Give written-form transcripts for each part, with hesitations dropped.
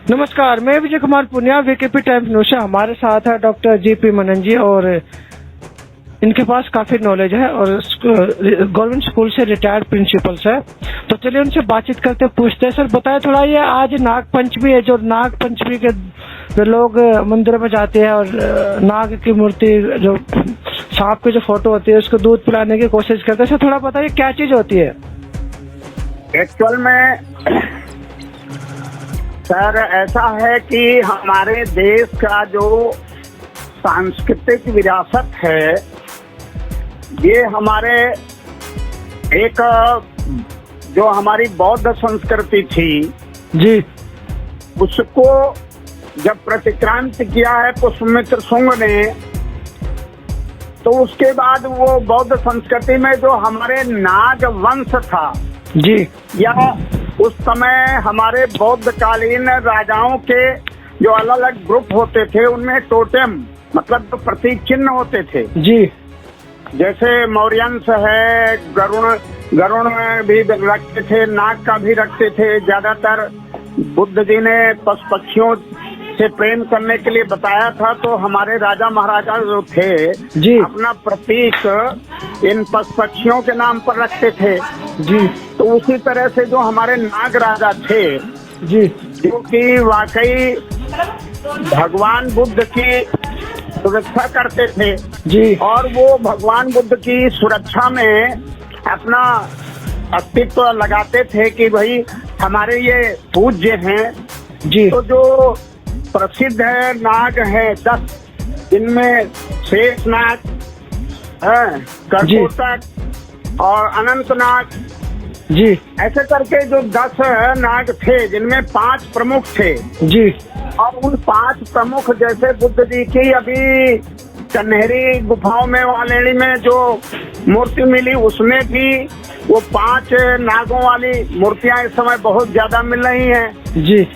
नमस्कार, मैं Vijay Kumar Punia, VKP times news से। हमारे साथ है डॉक्टर जीपी मनन जी और इनके पास काफी नॉलेज है और गवर्नमेंट स्कूल से रिटायर्ड प्रिंसिपल्स है। तो चलिए उनसे बातचीत करते पूछते हैं। सर बताएं थोड़ा, ये आज नाग पंचमी है, जो नाग पंचमी के जो लोग मंदिर में जाते हैं और नाग की मूर्ति, जो सांप की जो फोटो होती है, उसको दूध पिलाने की कोशिश करते हैं। सर थोड़ा बताइए क्या चीज होती है? एक्चुअल में सर ऐसा है कि हमारे देश का जो सांस्कृतिक विरासत है, ये हमारे एक जो हमारी बौद्ध संस्कृति थी जी, उसको जब प्रतिक्रांत किया है पुष्यमित्र शुंग ने, तो उसके बाद वो बौद्ध संस्कृति में जो हमारे नाग वंश था जी, या उस समय हमारे बौद्ध कालीन राजाओं के जो अलग अलग ग्रुप होते थे, उनमें टोटेम मतलब जो प्रतीक चिन्ह होते थे जी, जैसे मौर्यंश है, गरुण भी रखते थे, नाग का भी रखते थे। ज्यादातर बुद्ध जी ने पशु पक्षियों से प्रेम करने के लिए बताया था, तो हमारे राजा महाराजा जो थे जी, अपना प्रतीक इन पशु पक्षियों के नाम पर रखते थे जी, तो उसी तरह से जो हमारे नाग राजा थे, जी, जो कि वाकई भगवान बुद्ध की सुरक्षा करते थे जी, और वो भगवान बुद्ध की सुरक्षा में अपना अस्तित्व लगाते थे कि भाई हमारे ये पूज्य हैं। जी, तो जो प्रसिद्ध है नाग है 10, जिनमें शेष नाग है, कर्कोटक और अनंत नाग, जी, ऐसे करके जो 10 नाग थे, जिनमें 5 प्रमुख थे जी, और उन 5 प्रमुख जैसे बुद्ध जी की अभी कन्हेरी गुफाओं में वालेड़ी में जो मूर्ति मिली, उसमें भी वो 5 नागों वाली मूर्तियां इस समय बहुत ज्यादा मिल रही हैं। जी,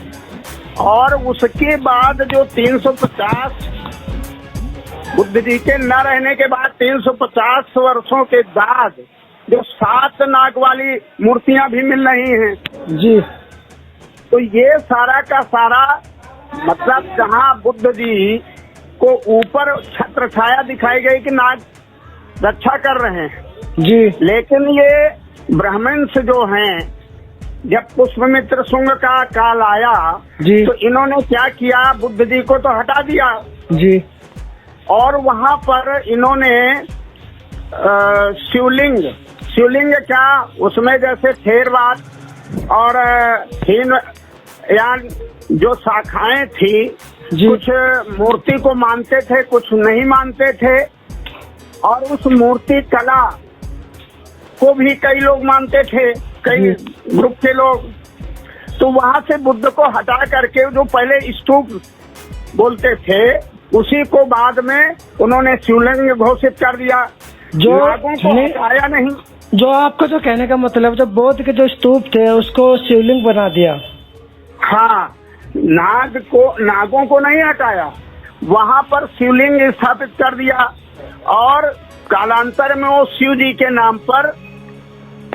और उसके बाद जो 350 बुद्ध जी के न रहने के बाद 350 वर्षों के बाद जो 7 नाग वाली मूर्तियां भी मिल रही हैं। जी, तो ये सारा का सारा मतलब जहाँ बुद्ध जी को ऊपर छत्र छाया दिखाई गई कि नाग रक्षा कर रहे हैं, जी, लेकिन ये ब्राह्मण्स जो हैं, जब पुष्यमित्र शुंग का काल आया जी, तो इन्होंने क्या किया, बुद्ध जी को तो हटा दिया जी, और वहाँ पर इन्होंने शिवलिंग क्या, उसमें जैसे थेरवाद और हीनयान जो शाखाएं थी, कुछ मूर्ति को मानते थे, कुछ नहीं मानते थे, और उस मूर्ति कला को भी कई लोग मानते थे, कई ग्रुप के लोग। तो वहाँ से बुद्ध को हटा करके जो पहले स्तूप बोलते थे, उसी को बाद में उन्होंने शिवलिंग घोषित कर दिया। जो नागों को हटाया नहीं। जो आपका जो कहने का मतलब, जब बौद्ध के जो स्तूप थे उसको शिवलिंग बना दिया। हाँ, नागों को नहीं हटाया, वहाँ पर शिवलिंग स्थापित कर दिया और कालांतर में वो शिव जी के नाम पर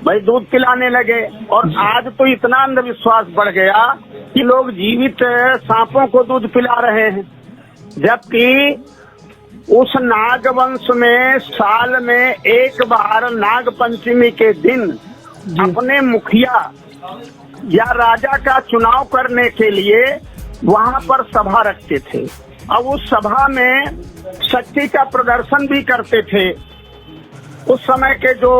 भाई दूध पिलाने लगे। और आज तो इतना अंधविश्वास बढ़ गया कि लोग जीवित सांपों को दूध पिला रहे हैं, जबकि उस नागवंश में साल में एक बार नाग पंचमी के दिन अपने मुखिया या राजा का चुनाव करने के लिए वहाँ पर सभा रखते थे। अब उस सभा में शक्ति का प्रदर्शन भी करते थे। उस समय के जो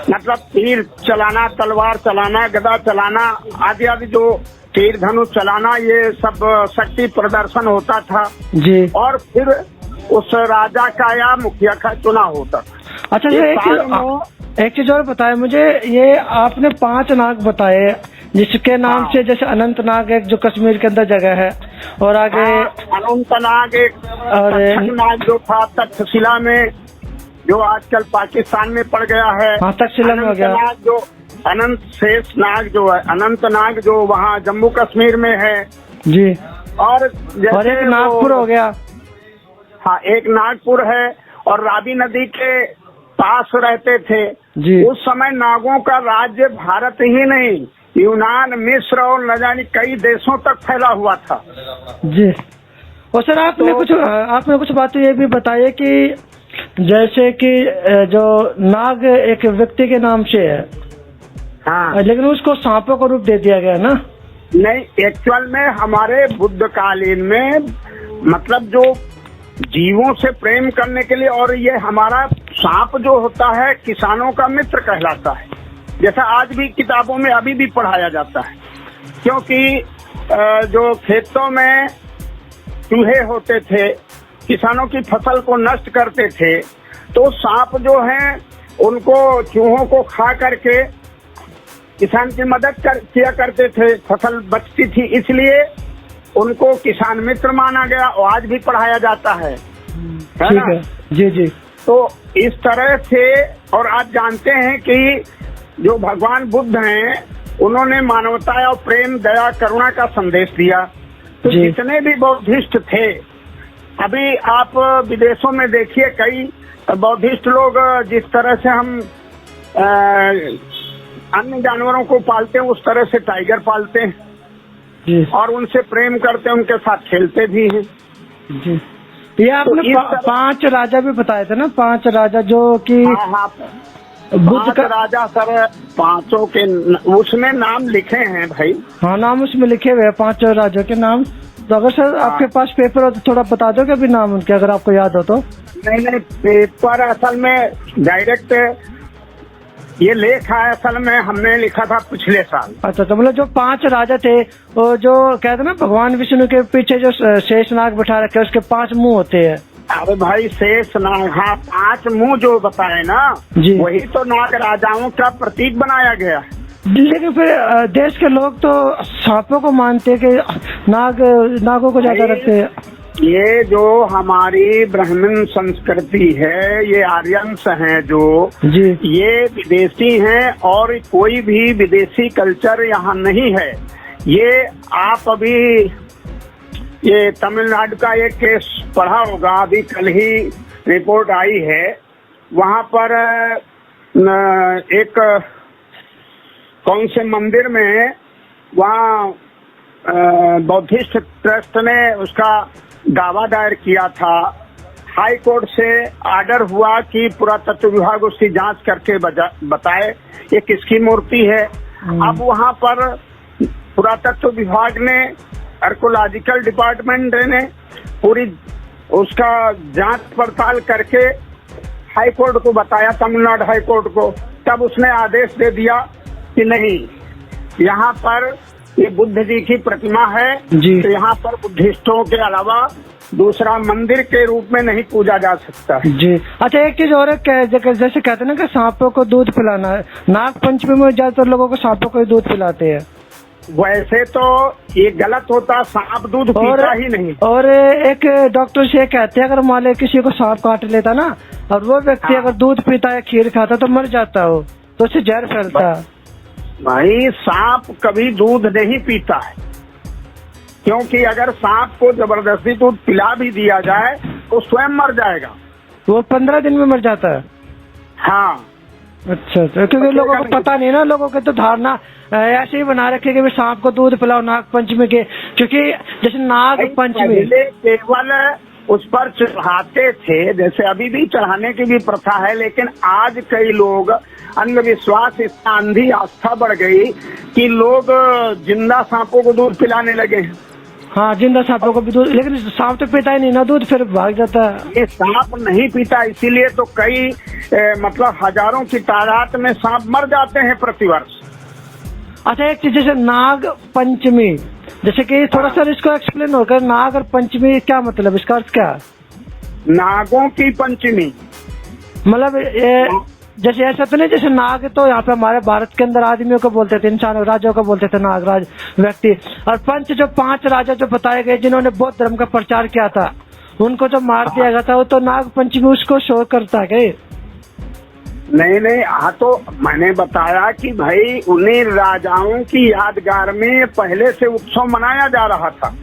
मतलब तीर चलाना, तलवार चलाना, गदा चलाना आदि आदि जो तीर धनुष चलाना, ये सब शक्ति प्रदर्शन होता था जी। और फिर उस राजा का या मुखिया का चुनाव होता था। अच्छा, एक चीज और बताए मुझे, ये आपने 5 नाग बताए जिसके नाम से, जैसे अनंत नाग एक जो कश्मीर के अंदर जगह है, और आगे अनंत नाग एक, और नाग जो था तक्षशिला में, जो आजकल पाकिस्तान में पड़ गया है। हाँ, तक्षशिला में हो गया। नाग जो अनंत शेष नाग जो है, अनंत नाग जो वहाँ जम्मू कश्मीर में है जी। और एक नागपुर हो गया। हाँ, एक नागपुर है और रावी नदी के पास रहते थे जी। उस समय नागों का राज्य भारत ही नहीं, यूनान, मिस्र और न जाने कई देशों तक फैला हुआ था। जी। और सर आपने कुछ बातें ये भी बताई कि जैसे कि जो नाग एक व्यक्ति के नाम से है, हाँ, लेकिन उसको सांपों का रूप दे दिया गया ना? नहीं, एक्चुअल में हमारे बुद्ध कालीन में मतलब जो जीवों से प्रेम करने के लिए, और ये हमारा सांप जो होता है किसानों का मित्र कहलाता है, जैसा आज भी किताबों में अभी भी पढ़ाया जाता है। क्योंकि जो खेतों में चूहे होते थे, किसानों की फसल को नष्ट करते थे, तो सांप जो हैं उनको चूहों को खा करके किसान की मदद किया करते थे, फसल बचती थी, इसलिए उनको किसान मित्र माना गया और आज भी पढ़ाया जाता है ठीक है। जी जी। तो इस तरह से, और आप जानते हैं कि जो भगवान बुद्ध हैं उन्होंने मानवता और प्रेम, दया, करुणा का संदेश दिया। तो जितने भी बौद्धिस्ट थे, अभी आप विदेशों में देखिए कई बौद्धिस्ट लोग जिस तरह से हम अन्य जानवरों को पालते हैं उस तरह से टाइगर पालते हैं और उनसे प्रेम करते हैं, उनके साथ खेलते भी हैं। जी। ये आपने तो 5 राजा भी बताए थे ना, 5 राजा जो कि बुद्ध का राजा सर, 5 के उसमें नाम लिखे हैं भाई। हाँ, नाम उसमें लिखे हुए हैं 5 राजा के नाम। तो अगर सर आपके पास पेपर हो तो थोड़ा बता दो अभी नाम उनके, अगर आपको याद हो तो। नहीं, पेपर असल में डायरेक्ट ये लेख है, असल में हमने लिखा था पिछले साल। अच्छा, तो मतलब जो 5 राजा थे वो जो कहते ना भगवान विष्णु के पीछे जो शेष नाग बैठा रखे उसके 5 मुंह होते हैं। अरे भाई शेष नाग, हाँ 5 मुंह जो बताए ना, वही तो नाग राजाओं का प्रतीक बनाया गया। लेकिन फिर देश के लोग तो सांपों को मानते कि नागों को ज्यादा रखते हैं। ये जो हमारी ब्राह्मण संस्कृति है, ये आर्यंस हैं जो जी, ये विदेशी हैं और कोई भी विदेशी कल्चर यहाँ नहीं है। ये आप अभी ये तमिलनाडु का एक केस पढ़ा होगा, अभी कल ही रिपोर्ट आई है, वहाँ पर एक कौन से मंदिर में वहाँ बौद्धिस्ट ट्रस्ट ने उसका दावा दायर किया था। हाई कोर्ट से आर्डर हुआ कि पुरातत्व विभाग उसकी जांच करके बताए ये किसकी मूर्ति है। अब वहाँ पर पुरातत्व विभाग ने, आर्कोलॉजिकल डिपार्टमेंट ने पूरी उसका जांच पड़ताल करके हाई कोर्ट को बताया, तमिलनाडु हाई कोर्ट को। तब उसने आदेश दे दिया कि नहीं, यहाँ पर ये बुद्ध जी की प्रतिमा है, तो यहाँ पर बुद्धिस्टों के अलावा दूसरा मंदिर के रूप में नहीं पूजा जा सकता जी। अच्छा, एक चीज और है, जैसे कहते हैं ना कि सांपों को दूध पिलाना है, नाग पंचमी में ज्यादातर लोगों को सांपों को दूध पिलाते हैं। वैसे तो ये गलत होता, सांप दूध पीता ही नहीं। और एक डॉक्टर से कहते हैं अगर मान लो किसी को सांप काट लेता ना और वो व्यक्ति अगर दूध पीता है, खीर खाता तो मर जाता हो, तो उससे जहर फैलता है। भाई सांप कभी दूध नहीं पीता है, क्योंकि अगर सांप को जबरदस्ती दूध पिला भी दिया जाए तो स्वयं मर जाएगा। वो 15 दिन में मर जाता है। हाँ। अच्छा, क्योंकि लोगों को पता नहीं ना, लोगों की तो धारणा ऐसे ही बना रखे कि सांप को दूध पिलाओ नाग पंचमी के, क्योंकि जैसे नाग पंचमी केवल उस पर चढ़ाते थे, जैसे अभी भी चढ़ाने की भी प्रथा है, लेकिन आज कई लोग अंधविश्वास, इतना अंधी आस्था बढ़ गई कि लोग जिंदा सांपों को दूध पिलाने लगे। हाँ, जिंदा सांपों को भी दूध, लेकिन सांप तो पीता ही नहीं ना दूध, फिर भाग जाता है। ये सांप नहीं पीता, इसीलिए तो कई मतलब हजारों की तादाद में सांप मर जाते हैं प्रतिवर्ष। अच्छा, एक चीज जैसे नाग पंचमी, जैसे कि थोड़ा सा इसको एक्सप्लेन होगा, नाग और पंचमी क्या मतलब, इसका अर्थ क्या? नागों की पंचमी मतलब जैसे ऐसा तो नहीं, जैसे नाग तो यहाँ पे हमारे भारत के अंदर आदमियों को बोलते थे, इंसानों राजाओं को बोलते थे नागराज व्यक्ति, और पंच जो 5 राजा जो बताए गए जिन्होंने बौद्ध धर्म का प्रचार किया था, उनको जो मार दिया गया था, वो तो नाग पंचमी उसको शो करता है। नहीं, हाँ तो मैंने बताया कि भाई उन्हीं राजाओं की यादगार में पहले से उत्सव मनाया जा रहा था,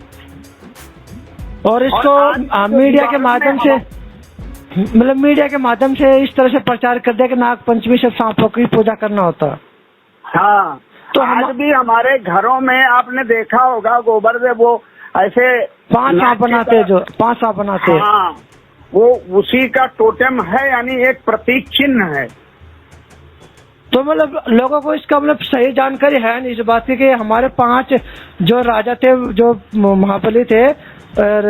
और इसको मीडिया के माध्यम से, मतलब मीडिया के माध्यम से इस तरह से प्रचार कर दिया कि नाग पंचमी से सांपों की पूजा करना होता। हाँ, तो आज भी हमारे घरों में आपने देखा होगा गोबर से वो ऐसे 5 सांप बनाते, जो 5 सांप बनाते हैं। हाँ, वो उसी का टोटेम है, यानी एक प्रतीक चिन्ह है। तो मतलब लोगों को इसका मतलब सही जानकारी है नहीं इस बात की कि हमारे 5 जो राजा थे, जो महाबली थे, और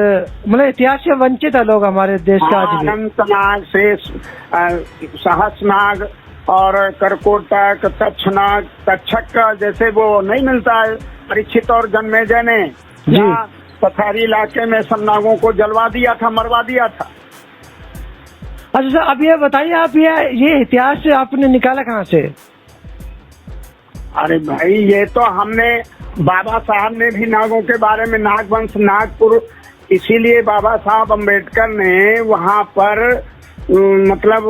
मतलब इतिहास से वंचित है लोग हमारे देश के आज भी। अनंतनाग, शेष, सहस्रनाग और करकोटक, तक्षनाग, तक्षक का जैसे वो नहीं मिलता है, परीक्षित और जन्मेजय ने पथारी इलाके में सब नागों को जलवा दिया था, मरवा दिया था। अच्छा सर, अब ये बताइए, आप ये इतिहास से आपने निकाला कहाँ से? अरे भाई, ये तो हमने बाबा साहब ने भी नागों के बारे में, नागवंश नागपुर, इसीलिए बाबा साहब अम्बेडकर ने वहाँ पर मतलब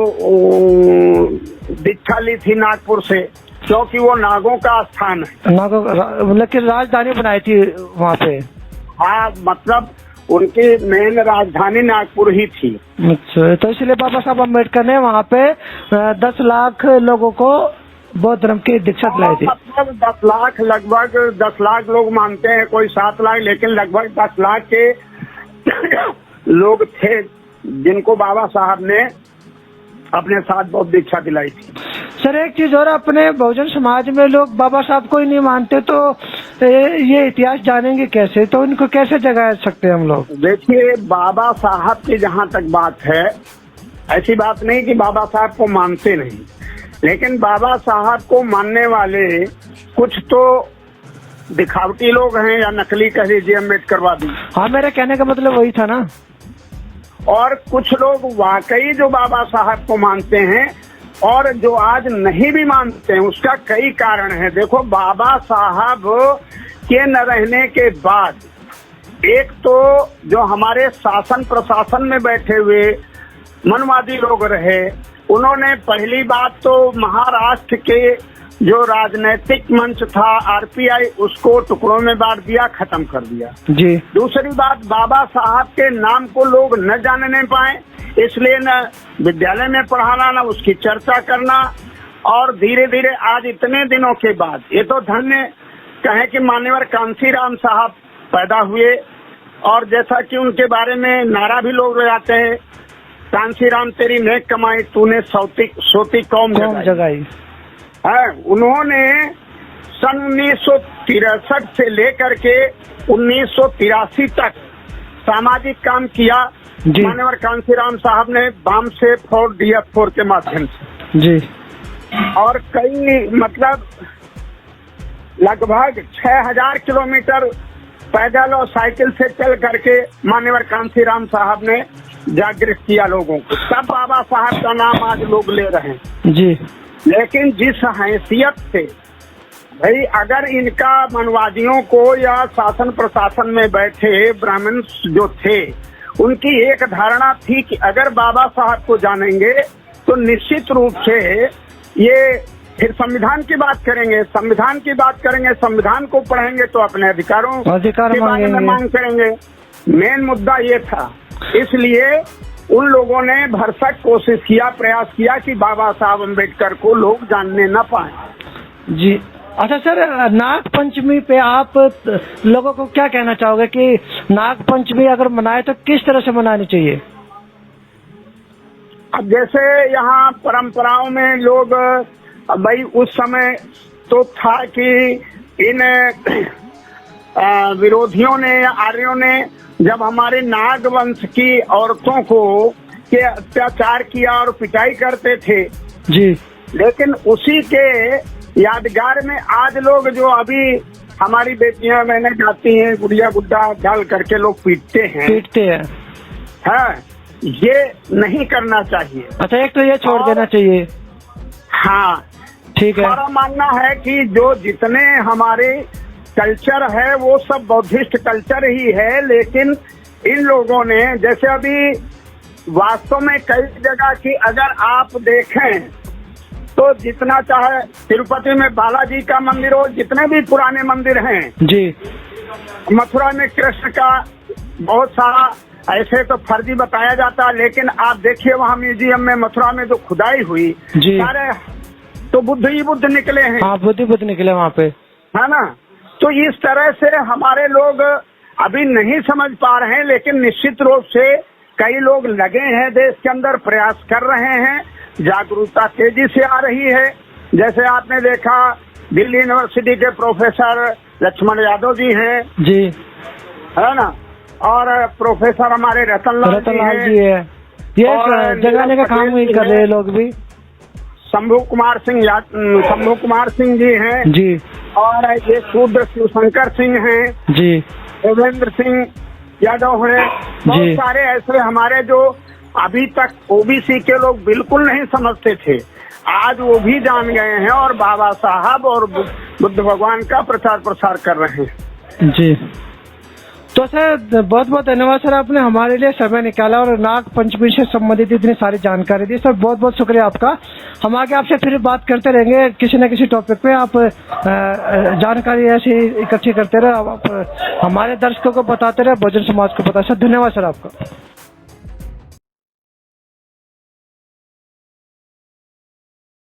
दीक्षा ली थी नागपुर से, क्योंकि वो नागों का स्थान है। नागों मतलब कि राजधानी बनाई थी वहाँ पे। हाँ, मतलब उनकी मेन राजधानी नागपुर ही थी। अच्छा, तो इसलिए बाबा साहब अम्बेडकर ने वहाँ पे 10 लाख लोगों को बौद्ध धर्म की दीक्षा दिलाई थी। मतलब 10 लाख, लगभग 10 लाख लोग मानते हैं, कोई 7 लाख, लेकिन लगभग 10 लाख के लोग थे जिनको बाबा साहब ने अपने साथ बौद्ध दीक्षा दिलाई थी। सर एक चीज और, अपने बहुजन समाज में लोग बाबा साहब को ही नहीं मानते, तो ये इतिहास जानेंगे कैसे? तो इनको कैसे जगा सकते हैं हम लोग? देखिए, बाबा साहब की जहाँ तक बात है, ऐसी बात नहीं कि बाबा साहब को मानते नहीं, लेकिन बाबा साहब को मानने वाले कुछ तो दिखावटी लोग हैं, या नकली कह लीजिए, अम्बेडकरवादी। हाँ, मेरा कहने का मतलब वही था ना। और कुछ लोग वाकई जो बाबा साहब को मानते हैं, और जो आज नहीं भी मानते हैं, उसका कई कारण है। देखो, बाबा साहब के न रहने के बाद एक तो जो हमारे शासन प्रशासन में बैठे हुए मनवादी लोग रहे, उन्होंने पहली बात तो महाराष्ट्र के जो राजनीतिक मंच था आरपीआई, उसको टुकड़ों में बांट दिया, खत्म कर दिया जी। दूसरी बात, बाबा साहब के नाम को लोग न जानने पाए, इसलिए न विद्यालय में पढ़ाना, न उसकी चर्चा करना। और धीरे धीरे आज इतने दिनों के बाद, ये तो धन्य कहें कि मान्यवर कांसीराम साहब पैदा हुए, और जैसा कि उनके बारे में नारा भी लोग लगाते हैं, कांसीराम तेरी नेक कमाई, तूने सोती कौम जगाई। उन्होंने सन 1963 से लेकर के 1983 तक सामाजिक काम किया मानवर कांसीराम साहब ने, बाम से फोर DF4 के माध्यम से जी। और कई मतलब लगभग 6000 किलोमीटर पैदल और साइकिल से चल करके मानवर कांसीराम साहब ने जागृत किया लोगों को। तब बाबा साहब का नाम आज लोग ले रहे हैं जी। लेकिन जिस हैसियत से भाई, अगर इनका मनवादियों को या शासन प्रशासन में बैठे ब्राह्मण जो थे, उनकी एक धारणा थी कि अगर बाबा साहब को जानेंगे तो निश्चित रूप से ये फिर संविधान की बात करेंगे, संविधान की बात करेंगे, संविधान को पढ़ेंगे तो अपने अधिकारों के बारे में मांग करेंगे। मेन मुद्दा ये था, इसलिए उन लोगों ने भरसक कोशिश किया, प्रयास किया कि बाबा साहब अम्बेडकर को लोग जानने न पाए। जी। अच्छा सर, नाग पंचमी पे आप लोगों को क्या कहना चाहोगे कि नाग पंचमी अगर मनाए तो किस तरह से मनानी चाहिए? अब जैसे यहाँ परंपराओं में लोग, भाई उस समय तो था कि इन विरोधियों ने या आर्यों ने जब हमारे नाग वंश की औरतों को के अत्याचार किया और पिटाई करते थे जी, लेकिन उसी के यादगार में आज लोग जो अभी हमारी बेटियां मैंने जाती हैं, गुड़िया गुड्डा डाल करके लोग पीटते हैं। हाँ, ये नहीं करना चाहिए। अच्छा, एक तो ये छोड़ देना चाहिए। हाँ ठीक है। हमारा मानना है कि जो जितने हमारे कल्चर है वो सब बौद्धिस्ट कल्चर ही है, लेकिन इन लोगों ने जैसे अभी वास्तव में कई जगह की अगर आप देखें तो जितना चाहे तिरुपति में बालाजी का मंदिर हो, जितने भी पुराने मंदिर हैं जी, मथुरा में कृष्ण का बहुत सारा ऐसे तो फर्जी बताया जाता है, लेकिन आप देखिए वहाँ म्यूजियम में मथुरा में जो खुदाई हुई, सारे तो बुद्ध ही बुद्ध निकले हैं, हाँ बुद्ध निकले वहाँ पे, है ना। तो इस तरह से हमारे लोग अभी नहीं समझ पा रहे हैं, लेकिन निश्चित रूप से कई लोग लगे हैं, देश के अंदर प्रयास कर रहे हैं, जागरूकता तेजी से आ रही है। जैसे आपने देखा दिल्ली यूनिवर्सिटी के प्रोफेसर लक्ष्मण यादव जी हैं जी, है ना, और प्रोफेसर हमारे रतनलाल जी हैं, ये जगाने का काम ही कर रहे हैं लोग भी। शंभू कुमार सिंह जी हैं जी, और ये शूद्र शिवशंकर सिंह हैं जी, देवेंद्र सिंह यादव है, बहुत सारे ऐसे हमारे जो अभी तक ओबीसी के लोग बिल्कुल नहीं समझते थे, आज वो भी जान गए हैं और बाबा साहब और बुद्ध भगवान का प्रचार प्रसार कर रहे हैं। जी, तो सर बहुत बहुत धन्यवाद सर, आपने हमारे लिए समय निकाला और नाग पंचमी से संबंधित इतनी सारी जानकारी दी सर, बहुत बहुत शुक्रिया आपका। हम आगे आपसे फिर बात करते रहेंगे किसी न किसी टॉपिक पे, आप जानकारी ऐसी इकट्ठी करते रहे, आप हमारे दर्शकों को बताते रहे, बहुजन समाज को पता। सर धन्यवाद सर आपका।